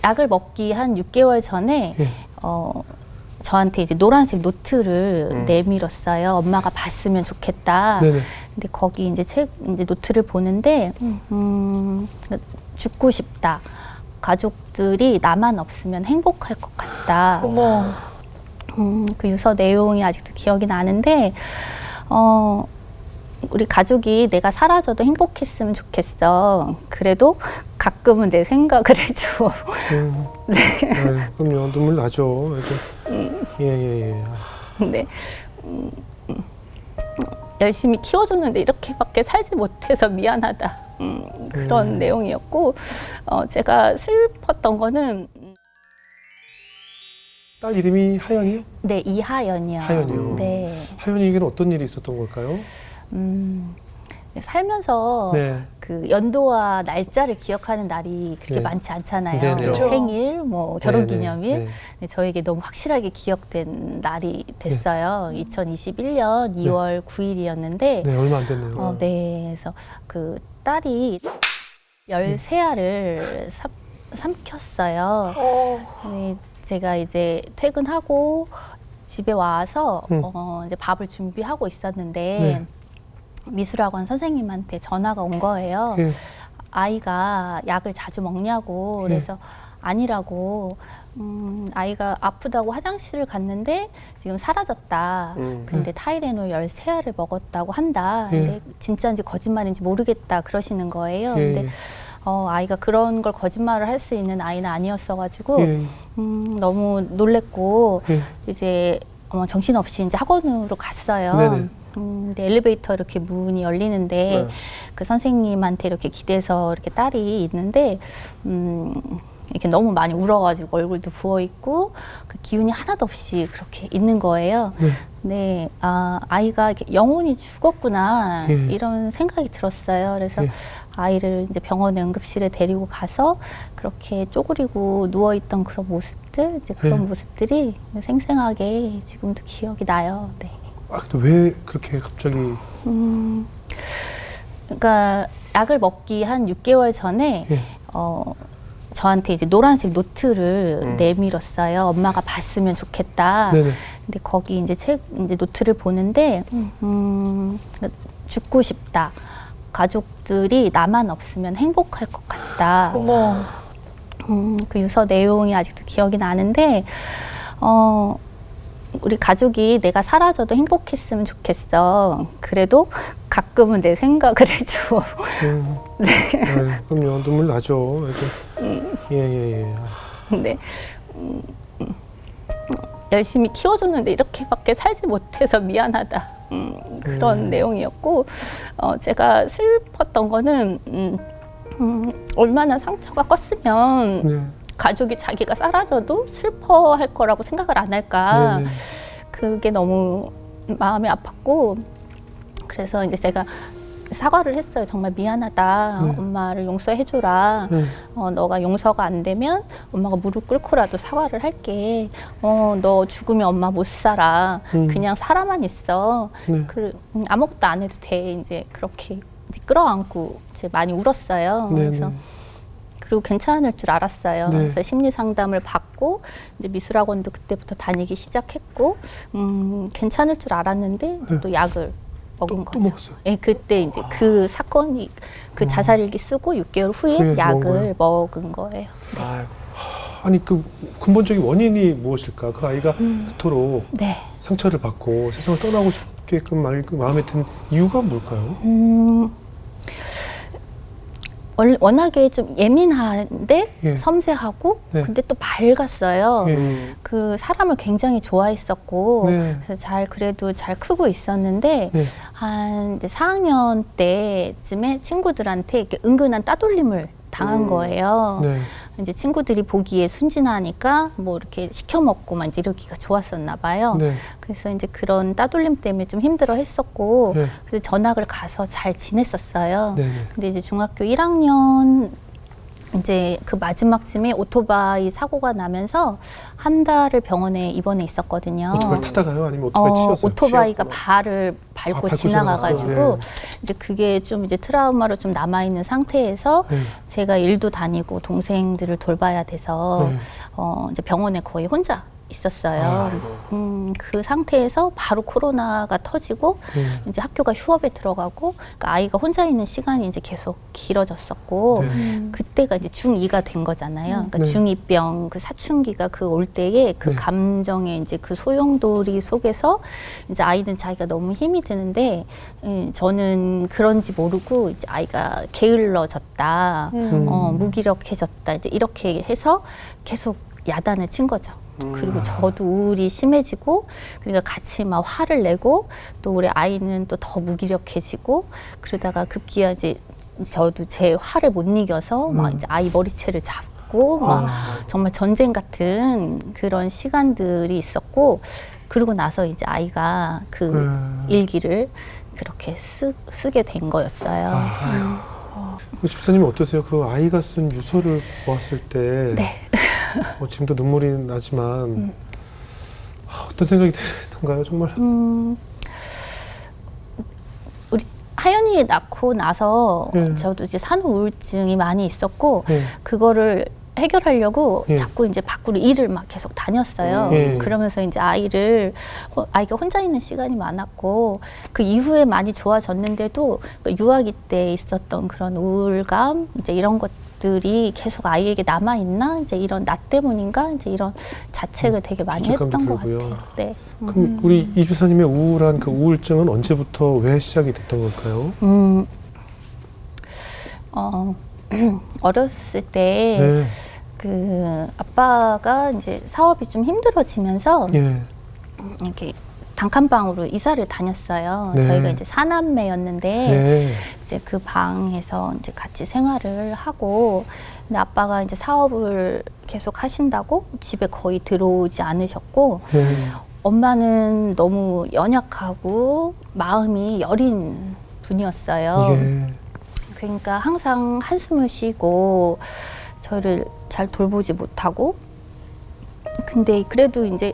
약을 먹기 한 6개월 전에 예. 저한테 이제 노란색 노트를 내밀었어요. 엄마가 봤으면 좋겠다. 네네. 근데 거기 이제 이제 노트를 보는데 죽고 싶다. 가족들이 나만 없으면 행복할 것 같다. 어머. 그 유서 내용이 아직도 기억이 나는데 우리 가족이 내가 사라져도 행복했으면 좋겠어. 그래도 가끔은 내 생각을 해줘. 네. 그럼요. 눈물 나죠. 예. 근데 열심히 키워줬는데 이렇게밖에 살지 못해서 미안하다. 그런 내용이었고 제가 슬펐던 거는 딸 이름이 하연이요? 네, 이하연이요. 하연이요. 네. 하연이에게는 어떤 일이 있었던 걸까요? 살면서 네. 그 연도와 날짜를 기억하는 날이 그렇게 네. 많지 않잖아요. 네네. 그렇죠. 생일, 뭐 결혼기념일. 네. 근데 저에게 너무 확실하게 기억된 날이 됐어요. 2021년 2월 9일이었는데, 네, 얼마 안 됐네요. 네, 그래서 그 딸이 13알을 삼켰어요. 네, 제가 이제 퇴근하고 집에 와서 이제 밥을 준비하고 있었는데 네. 미술학원 선생님한테 전화가 온 거예요. 예. 아이가 약을 자주 먹냐고. 그래서 아니라고. 아이가 아프다고 화장실을 갔는데 지금 사라졌다. 근데 타이레놀 13알을 먹었다고 한다. 근데 진짜인지 거짓말인지 모르겠다 그러시는 거예요. 근데 아이가 그런 걸 거짓말을 할 수 있는 아이는 아니었어가지고 너무 놀랬고 이제 정신없이 이제 학원으로 갔어요. 네네. 근데 엘리베이터 이렇게 문이 열리는데 그 선생님한테 이렇게 기대서 이렇게 딸이 있는데 이렇게 너무 많이 울어가지고 얼굴도 부어 있고 그 기운이 하나도 없이 그렇게 있는 거예요. 네, 아이가 이렇게 영혼이 죽었구나 이런 생각이 들었어요. 그래서 아이를 이제 병원에 응급실에 데리고 가서 그렇게 쪼그리고 누워 있던 그런 모습들, 이제 그런 모습들이 생생하게 지금도 기억이 나요. 네. 근데 왜 그렇게 갑자기? 그러니까 약을 먹기 한 6개월 전에 저한테 이제 노란색 노트를 내밀었어요. 엄마가 봤으면 좋겠다. 네네. 근데 거기 이제 이제 노트를 보는데 죽고 싶다. 가족들이 나만 없으면 행복할 것 같다. 어머. 그 유서 내용이 아직도 기억이 나는데 우리 가족이 내가 사라져도 행복했으면 좋겠어. 그래도 가끔은 내 생각을 해줘. 네, 그럼요. 눈물 나죠. 예. 근데 열심히 키워줬는데 이렇게밖에 살지 못해서 미안하다. 그런 내용이었고 제가 슬펐던 거는 얼마나 상처가 컸으면 가족이 자기가 사라져도 슬퍼할 거라고 생각을 안 할까. 그게 너무 마음이 아팠고 그래서 이제 제가 사과를 했어요. 정말 미안하다. 엄마를 용서해줘라. 너가 용서가 안 되면 엄마가 무릎 꿇고라도 사과를 할게. 너 죽으면 엄마 못 살아. 그냥 살아만 있어. 아무것도 안 해도 돼. 이제 그렇게 이제 끌어안고 이제 많이 울었어요. 그래서 그리고 괜찮을 줄 알았어요. 그래서 심리 상담을 받고 이제 미술학원도 그때부터 다니기 시작했고 괜찮을 줄 알았는데 이제 또 약을 먹은 거죠. 먹었어요? 네, 그때 이제 그 사건이 그 자살일기 쓰고 6개월 후에 약을 먹은 거예요. 아니 그 근본적인 원인이 무엇일까? 그 아이가 그토록 상처를 받고 세상을 떠나고 싶게끔 마음에 든 이유가 뭘까요? 워낙에 좀 예민한데 섬세하고 근데 또 밝았어요. 그 사람을 굉장히 좋아했었고 그래서 그래도 잘 크고 있었는데 한 이제 4학년 때쯤에 친구들한테 이렇게 은근한 따돌림을 당한 거예요. 이제 친구들이 보기에 순진하니까 뭐 이렇게 시켜 먹고 막 이제 이러기가 좋았었나 봐요. 그래서 이제 그런 따돌림 때문에 좀 힘들어 했었고 그래서 전학을 가서 잘 지냈었어요. 근데 이제 중학교 1학년 이제 그 마지막쯤에 오토바이 사고가 나면서 한 달을 병원에 입원해 있었거든요. 오토바이 타다가요? 아니면 오토바이 치였어요? 오토바이가 치였구나. 발을 밟고 밟고 지나가가지고 지나갔어요. 네. 이제 그게 좀 이제 트라우마로 좀 남아 있는 상태에서 네. 제가 일도 다니고 동생들을 돌봐야 돼서 네. 이제 병원에 거의 혼자 있었어요. 아이고. 그 상태에서 바로 코로나가 터지고 이제 학교가 휴업에 들어가고 그러니까 아이가 혼자 있는 시간이 이제 계속 길어졌었고 네. 그때가 이제 중2가 된 거잖아요. 그러니까 네. 중2병 그 사춘기가 그 올 때에 그 네. 감정의 이제 그 소용돌이 속에서 이제 아이는 자기가 너무 힘이 드는데 저는 그런지 모르고 이제 아이가 게을러졌다, 무기력해졌다 이제 이렇게 해서 계속 야단을 친 거죠. 그리고 저도 우울이 심해지고 그러니까 같이 막 화를 내고 또 우리 아이는 또 더 무기력해지고 그러다가 급기야 이제 저도 제 화를 못 이겨서 막 이제 아이 머리채를 잡고 막 정말 전쟁 같은 그런 시간들이 있었고 그러고 나서 이제 아이가 그 일기를 그렇게 쓰게 된 거였어요. 집사님은 어떠세요? 그 아이가 쓴 유서를 보았을 때 네. 지금도 눈물이 나지만 어떤 생각이 드는가요? 정말 우리 하연이 낳고 나서 네. 저도 이제 산후 우울증이 많이 있었고 네. 그거를 해결하려고 예. 자꾸 이제 밖으로 일을 막 계속 다녔어요. 예. 그러면서 이제 아이가 혼자 있는 시간이 많았고 그 이후에 많이 좋아졌는데도 그 유아기 때 있었던 그런 우울감 이제 이런 것들이 계속 아이에게 남아 있나 이제 이런 나 때문인가 이제 이런 자책을 되게 많이 죄책감도 했던 것 들고요. 같아요. 네. 그럼 우리 이 집사님의 우울한 그 우울증은 언제부터 왜 시작이 됐던 걸까요? 어렸을 때 네. 그 아빠가 이제 사업이 좀 힘들어지면서 예. 이렇게 단칸방으로 이사를 다녔어요. 네. 저희가 이제 사남매였는데 네. 이제 그 방에서 이제 같이 생활을 하고 근데 아빠가 이제 사업을 계속 하신다고 집에 거의 들어오지 않으셨고 네. 엄마는 너무 연약하고 마음이 여린 분이었어요. 예. 그러니까 항상 한숨을 쉬고 저를 잘 돌보지 못하고 근데 그래도 이제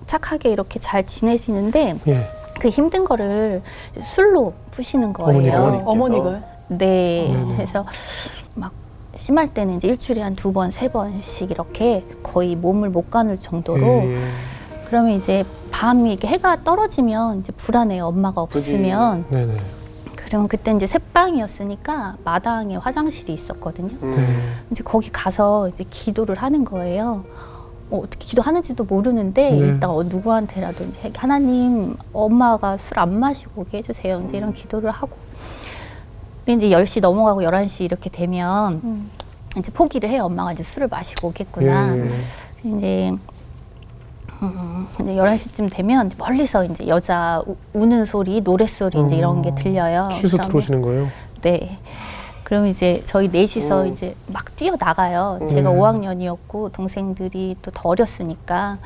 착하게 이렇게 잘 지내시는데 예. 그 힘든 거를 이제 술로 푸시는 거예요. 어머니가? 네. 네네. 그래서 막 심할 때는 이제 일주일에 한 2번, 3번씩 이렇게 거의 몸을 못 가눌 정도로 예. 그러면 이제 밤이 이렇게 해가 떨어지면 이제 불안해요. 엄마가 없으면. 네네. 그러면 그때 이제 새방이었으니까 마당에 화장실이 있었거든요. 네. 이제 거기 가서 이제 기도를 하는 거예요. 어떻게 기도하는지도 모르는데 네. 일단 누구한테라도 이제 하나님 엄마가 술 안 마시고 오게 해주세요. 이제 이런 기도를 하고. 근데 이제 10시 넘어가고 11시 이렇게 되면 이제 포기를 해요. 엄마가 이제 술을 마시고 오겠구나. 예. 이제 11시쯤 되면 멀리서 이제 여자 우는 소리, 노랫소리 이제 이런 게 들려요. 취해서 그러면 들어오시는 거예요? 네. 그럼 이제 저희 넷이서 이제 막 뛰어나가요. 제가 5학년이었고 동생들이 또 더 어렸으니까.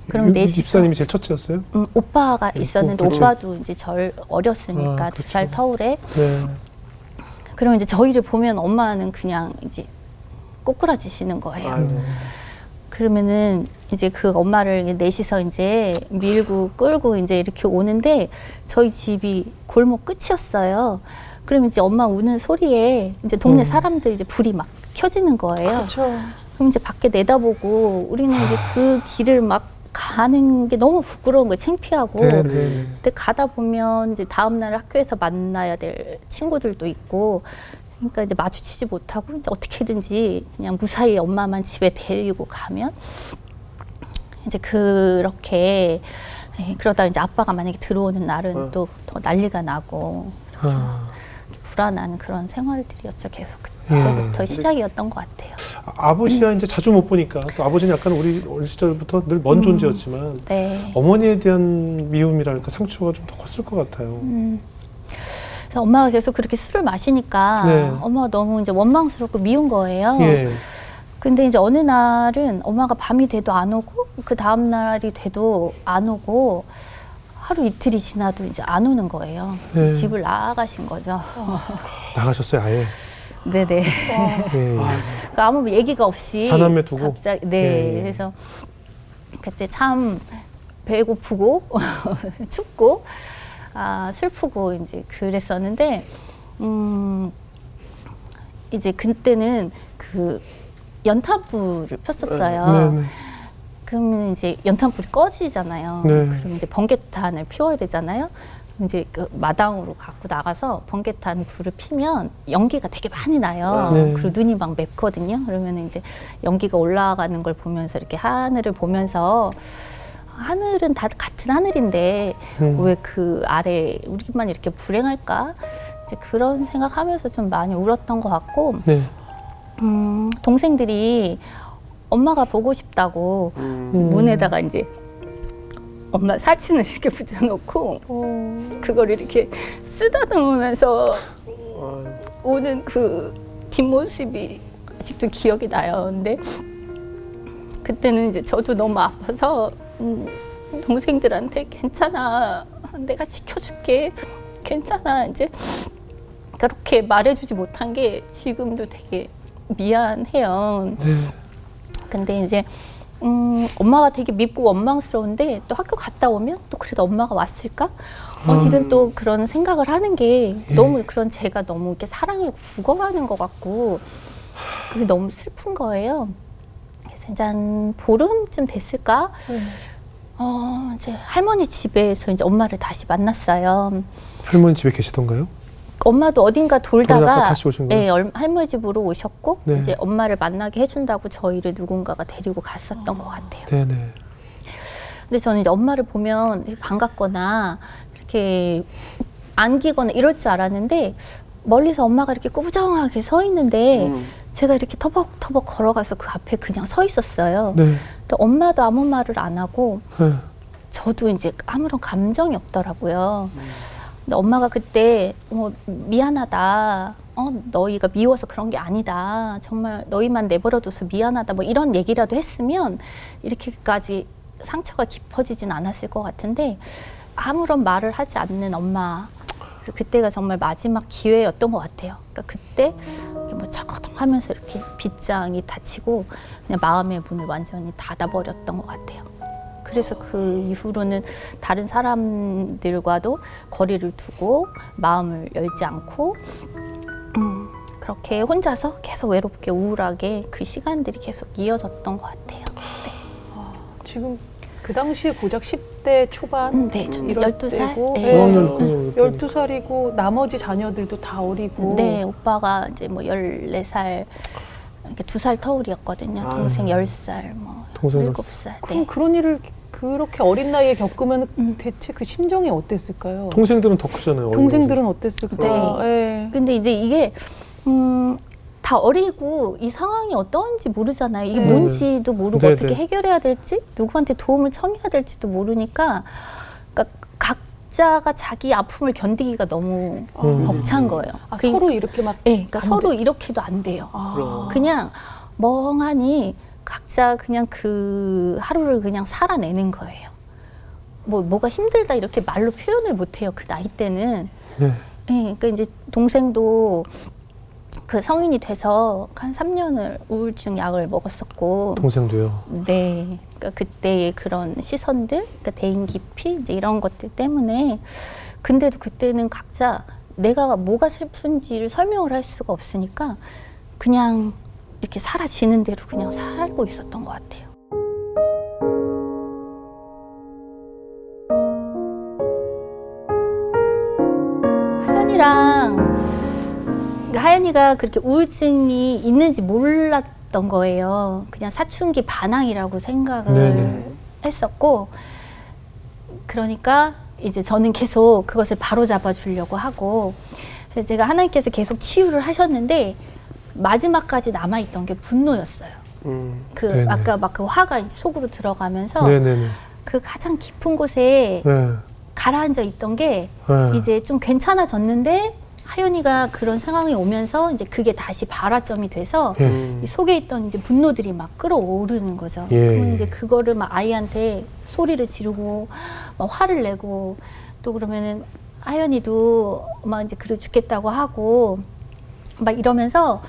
그럼 이 넷이서 집사님이 제일 첫째였어요? 오빠가 있었는데 그렇죠. 오빠도 이제 절 어렸으니까 그렇죠. 2살 터울에. 네. 그럼 이제 저희를 보면 엄마는 그냥 이제 꼬꾸라지시는 거예요. 아이고. 그러면은 이제 그 엄마를 넷이서 이제 밀고 끌고 이제 이렇게 오는데 저희 집이 골목 끝이었어요. 그럼 이제 엄마 우는 소리에 이제 동네 사람들 이제 불이 막 켜지는 거예요. 그렇죠. 그럼 이제 밖에 내다보고 우리는 이제 그 길을 막 가는 게 너무 부끄러운 거예요. 창피하고. 네. 근데 가다 보면 이제 다음 날 학교에서 만나야 될 친구들도 있고 그러니까 이제 마주치지 못하고 이제 어떻게든지 그냥 무사히 엄마만 집에 데리고 가면 이제 그렇게 그러다 이제 아빠가 만약에 들어오는 날은 또 더 난리가 나고 불안한 그런 생활들이었죠. 계속 그때부터 시작이었던 것 같아요. 아버지와 이제 자주 못 보니까 또 아버지는 약간 우리 어린 시절부터 늘 먼 존재였지만 네. 어머니에 대한 미움이랄까 상처가 좀 더 컸을 것 같아요. 그래서 엄마가 계속 그렇게 술을 마시니까 네. 엄마가 너무 이제 원망스럽고 미운 거예요. 예. 근데 이제 어느 날은 엄마가 밤이 돼도 안 오고 그 다음 날이 돼도 안 오고 하루 이틀이 지나도 이제 안 오는 거예요. 네. 집을 나가신 거죠. 나가셨어요, 아예. 네네. 예. 아무 얘기가 없이 사남매 두고? 갑자기 네. 예. 그래서 그때 참 배고프고 춥고 슬프고 이제 그랬었는데 이제 그때는 그 연탄불을 폈었어요. 네네. 그러면 이제 연탄불이 꺼지잖아요. 네. 그럼 이제 번개탄을 피워야 되잖아요. 이제 그 마당으로 갖고 나가서 번개탄 불을 피면 연기가 되게 많이 나요. 네. 그리고 눈이 막 맵거든요. 그러면 이제 연기가 올라가는 걸 보면서 이렇게 하늘을 보면서 하늘은 다 같은 하늘인데 왜 그 아래 우리만 이렇게 불행할까? 이제 그런 생각하면서 좀 많이 울었던 것 같고 네. 동생들이 엄마가 보고 싶다고 문에다가 이제 엄마 사진을 이렇게 붙여놓고 그걸 이렇게 쓰다듬으면서 우는 그 뒷모습이 아직도 기억이 나요. 근데 그때는 이제 저도 너무 아파서 동생들한테 괜찮아, 내가 지켜줄게, 괜찮아, 이제 그렇게 말해주지 못한 게 지금도 되게 미안해요. 네. 근데 이제 엄마가 되게 밉고 원망스러운데 또 학교 갔다 오면 또 그래도 엄마가 왔을까? 이런 또 그런 생각을 하는 게 너무 그런 제가 너무 이렇게 사랑을 구걸하는 것 같고 그게 너무 슬픈 거예요. 그래서 이제 한 보름쯤 됐을까? 이제 할머니 집에서 이제 엄마를 다시 만났어요. 할머니 집에 계시던가요? 엄마도 어딘가 돌다가 다시 오신 거예요? 할머니 집으로 오셨고 네. 이제 엄마를 만나게 해준다고 저희를 누군가가 데리고 갔었던 것 같아요. 네네. 근데 저는 이제 엄마를 보면 되게 반갑거나 이렇게 안기거나 이럴 줄 알았는데 멀리서 엄마가 이렇게 꾸부정하게 서 있는데 제가 이렇게 터벅터벅 걸어가서 그 앞에 그냥 서 있었어요. 네. 근데 엄마도 아무 말을 안 하고 네. 저도 이제 아무런 감정이 없더라고요. 근데 엄마가 그때 미안하다. 너희가 미워서 그런 게 아니다. 정말 너희만 내버려둬서 미안하다. 뭐 이런 얘기라도 했으면 이렇게까지 상처가 깊어지진 않았을 것 같은데 아무런 말을 하지 않는 엄마. 그래서 그때가 정말 마지막 기회였던 것 같아요. 그러니까 그때 뭐 철커덕하면서 이렇게 빗장이 닫히고 그냥 마음의 문을 완전히 닫아버렸던 것 같아요. 그래서 그 이후로는 다른 사람들과도 거리를 두고 마음을 열지 않고 그렇게 혼자서 계속 외롭게 우울하게 그 시간들이 계속 이어졌던 것 같아요. 네. 지금 그 당시에 고작 10대 초반 네, 좀 이럴 12살? 때고 네. 5학년 12살이고 나머지 자녀들도 다 어리고 네, 오빠가 이제 뭐 14살, 그러니까 2살 터울이었거든요. 동생 10살, 뭐 동생 7살. 그럼 네. 그런 일을 그렇게 어린 나이에 겪으면 대체 그 심정이 어땠을까요? 동생들은 더 크잖아요. 동생들은 어땠을까? 네. 네. 근데 이제 이게 다 어리고 이 상황이 어떤지 모르잖아요. 이게 네. 뭔지도 모르고 네, 어떻게 네. 해결해야 될지, 누구한테 도움을 청해야 될지도 모르니까 그러니까 각자가 자기 아픔을 견디기가 너무 벅찬 거예요. 서로 이렇게 막 네, 그러니까 안 서로 돼. 이렇게도 안 돼요. 아. 그냥 멍하니 각자 그냥 그 하루를 그냥 살아내는 거예요. 뭐가 힘들다 이렇게 말로 표현을 못 해요. 그 나이 때는. 네. 네, 그러니까 이제 동생도 그 성인이 돼서 한 3년을 우울증 약을 먹었었고. 동생도요. 네. 그러니까 그때의 그런 시선들, 그러니까 대인 기피 이제 이런 것들 때문에 근데도 그때는 각자 내가 뭐가 슬픈지를 설명을 할 수가 없으니까 그냥 이렇게 사라지는 대로 그냥 살고 있었던 것 같아요. 하연이가 그렇게 우울증이 있는지 몰랐던 거예요. 그냥 사춘기 반항이라고 생각을 네네. 했었고, 그러니까 이제 저는 계속 그것을 바로잡아 주려고 하고, 그래서 제가 하나님께서 계속 치유를 하셨는데 마지막까지 남아있던 게 분노였어요. 그 네네. 아까 막 그 화가 이제 속으로 들어가면서 네네네. 그 가장 깊은 곳에 네. 가라앉아 있던 게 네. 이제 좀 괜찮아졌는데 하연이가 그런 상황이 오면서 이제 그게 다시 발화점이 돼서 예. 이 속에 있던 이제 분노들이 막 끌어오르는 거죠. 예. 그러면 이제 그거를 막 아이한테 소리를 지르고 막 화를 내고 또 그러면은 하연이도 막 이제 그래 죽겠다고 하고 막 이러면서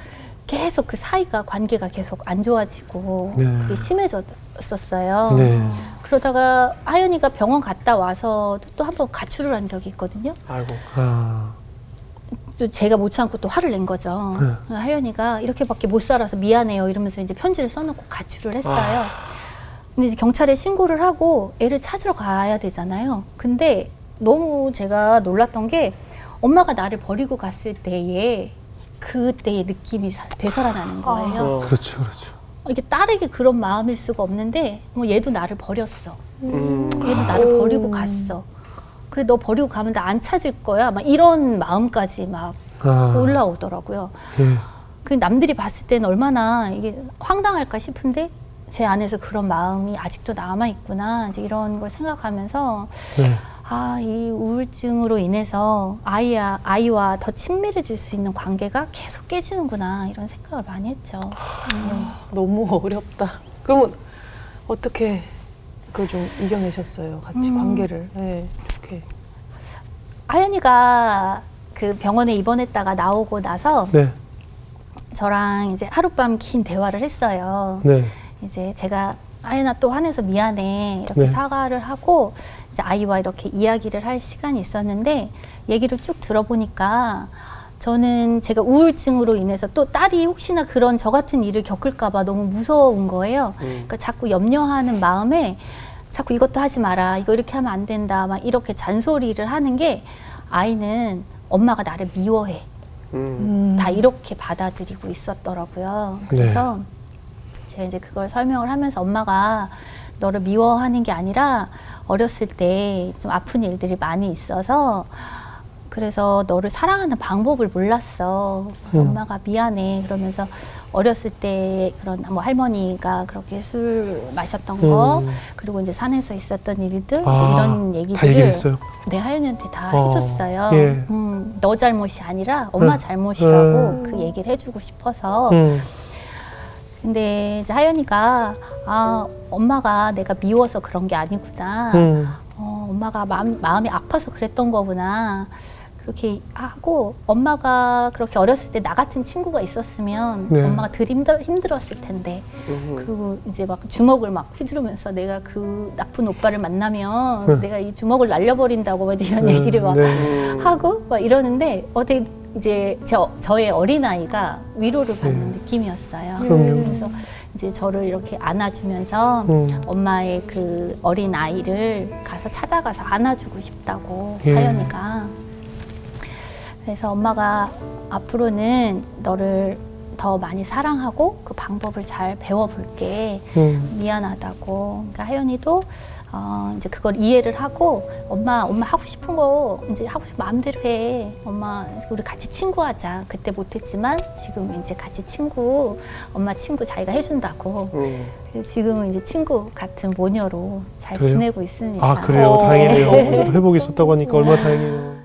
계속 그 사이가 관계가 계속 안 좋아지고 네. 그게 심해졌었어요. 네. 그러다가 하연이가 병원 갔다 와서 또 한 번 가출을 한 적이 있거든요. 아이고. 아, 또 제가 못 참고 또 화를 낸 거죠. 네. 하연이가 이렇게밖에 못 살아서 미안해요 이러면서 이제 편지를 써놓고 가출을 했어요. 근데 이제 경찰에 신고를 하고 애를 찾으러 가야 되잖아요. 근데 너무 제가 놀랐던 게 엄마가 나를 버리고 갔을 때에 그때의 느낌이 되살아나는 거예요. 그렇죠, 그렇죠. 이게 딸에게 그런 마음일 수가 없는데 뭐 얘도 나를 버렸어. 음. 얘도 나를 버리고 갔어. 그래 너 버리고 가면 나 안 찾을 거야. 막 이런 마음까지 막 아, 올라오더라고요. 예. 그 남들이 봤을 때는 얼마나 이게 황당할까 싶은데 제 안에서 그런 마음이 아직도 남아 있구나. 이제 이런 걸 생각하면서 네. 아, 이 우울증으로 인해서 아이와 더 친밀해질 수 있는 관계가 계속 깨지는구나 이런 생각을 많이 했죠. 너무 어렵다. 그러면 어떻게 그걸 좀 이겨내셨어요? 같이 관계를. 네, 좋게. 하연이가 그 병원에 입원했다가 나오고 나서 네. 저랑 이제 하룻밤 긴 대화를 했어요. 네. 이제 제가 하연아 또 화내서 미안해 이렇게 네. 사과를 하고 이제 아이와 이렇게 이야기를 할 시간이 있었는데 얘기를 쭉 들어보니까 저는 제가 우울증으로 인해서 또 딸이 혹시나 그런 저 같은 일을 겪을까 봐 너무 무서운 거예요. 그러니까 자꾸 염려하는 마음에 자꾸 이것도 하지 마라, 이거 이렇게 하면 안 된다, 막 이렇게 잔소리를 하는 게 아이는 엄마가 나를 미워해. 다 이렇게 받아들이고 있었더라고요. 그래서 제가 이제 그걸 설명을 하면서 엄마가 너를 미워하는 게 아니라 어렸을 때 좀 아픈 일들이 많이 있어서 그래서 너를 사랑하는 방법을 몰랐어. 엄마가 미안해. 그러면서 어렸을 때 그런 뭐 할머니가 그렇게 술 마셨던 거 그리고 이제 산에서 있었던 일들 이제 이런 얘기들을 다 얘기했어요. 네, 하연이한테 다 어, 해줬어요. 예. 너 잘못이 아니라 엄마 잘못이라고 그 얘기를 해주고 싶어서. 근데 이제 하연이가 아 엄마가 내가 미워서 그런 게 아니구나. 엄마가 마음이 아파서 그랬던 거구나. 그렇게 하고 엄마가 그렇게 어렸을 때 나 같은 친구가 있었으면 네. 엄마가 덜 힘들었을 텐데. 그리고 이제 막 주먹을 막 휘두르면서 내가 그 나쁜 오빠를 만나면 내가 이 주먹을 날려버린다고 막 이런 얘기를 막 하고 막 이러는데 어떻게 이제 저의 어린아이가 위로를 받는 느낌이었어요. 그럼요. 그래서 이제 저를 이렇게 안아주면서 엄마의 그 어린아이를 가서 찾아가서 안아주고 싶다고 하연이가. 그래서 엄마가 앞으로는 너를 더 많이 사랑하고 그 방법을 잘 배워볼게. 미안하다고. 그러니까 하연이도 이제 그걸 이해를 하고 엄마 하고 싶은 거 이제 하고 싶은 마음대로 해. 엄마 우리 같이 친구하자. 그때 못했지만 지금 이제 같이 엄마 친구 자기가 해준다고. 그래서 지금은 이제 친구 같은 모녀로 잘 그래요? 지내고 있습니다. 아, 그래요. 다행이네요. 저도 회복이 있었다고 하니까 얼마나 다행이에요.